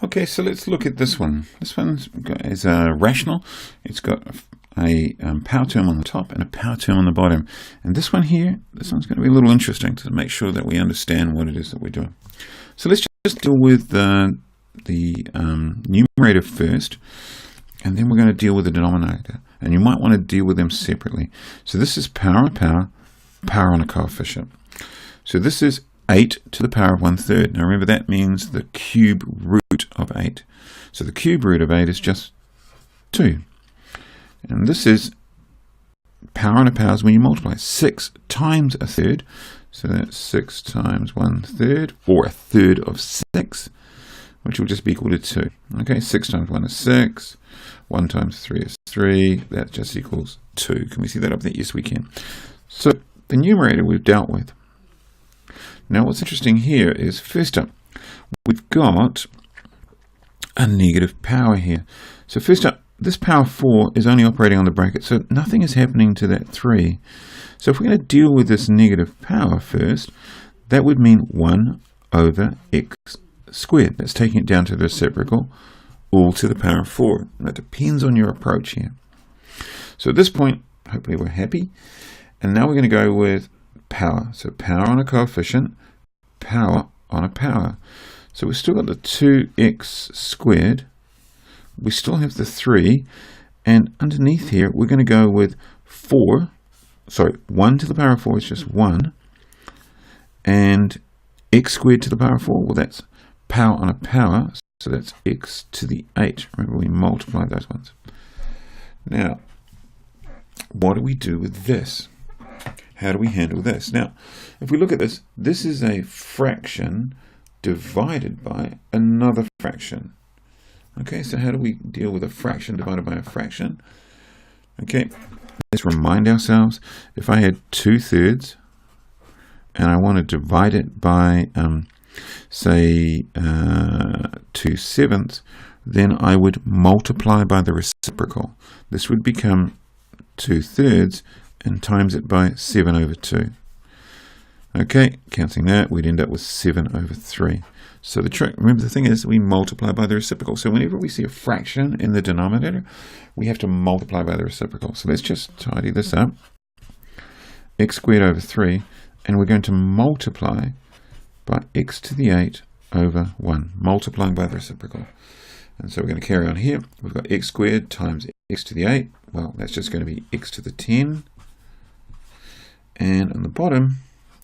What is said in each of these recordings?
Okay, so let's look at this one. This one is rational. It's got a power term on the top and a power term on the bottom. And this one here, this one's going to be a little interesting to make sure that we understand what it is that we're doing. So let's just deal with the numerator first, and then we're going to deal with the denominator. And you might want to deal with them separately. So this is power on a power, power on a coefficient. So this is 8 to the power of 1/3. Now remember, that means the cube root of 8. So the cube root of 8 is just 2. And this is power on a power is when you multiply 6 times 1/3. So that's 6 times 1/3, or 1/3 of 6, which will just be equal to 2. Okay, 6 times 1 is 6. 1 times 3 is 3. That just equals 2. Can we see that up there? Yes, we can. So the numerator we've dealt with. Now what's interesting here is, first up, we've got a negative power here. So first up, this power 4 is only operating on the bracket, so nothing is happening to that 3. So if we're going to deal with this negative power first, that would mean 1 over x squared. That's taking it down to the reciprocal, all to the power of 4. That depends on your approach here. So at this point, hopefully we're happy. And now we're going to go with power. So power on a coefficient, power on a power. So we've still got the 2x squared. We still have the 3. And underneath here, we're going to go with 1 to the power of 4 is just 1. And x squared to the power of 4, well, that's power on a power. So that's x to the 8. Remember, we multiply those ones. Now, what do we do with this? How do we handle this? Now, if we look at this, this is a fraction divided by another fraction. Okay, so how do we deal with a fraction divided by a fraction? Okay, let's remind ourselves, if I had 2/3 and I want to divide it by, say, 2/7, then I would multiply by the reciprocal. This would become 2/3 and times it by 7 over 2. Okay, counting that, we'd end up with 7 over 3. So the trick, remember, the thing is, we multiply by the reciprocal. So whenever we see a fraction in the denominator, we have to multiply by the reciprocal. So let's just tidy this up. X squared over 3, and we're going to multiply by x to the 8 over 1, multiplying by the reciprocal. And so we're going to carry on here. We've got x squared times x to the 8. Well, that's just going to be x to the 10. And on the bottom,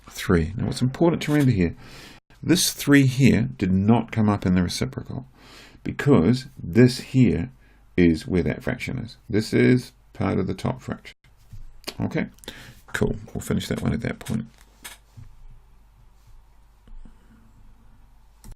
3. Now what's important to remember here, this 3 here did not come up in the reciprocal, because this here is where that fraction is. This is part of the top fraction. Okay, cool. We'll finish that one at that point.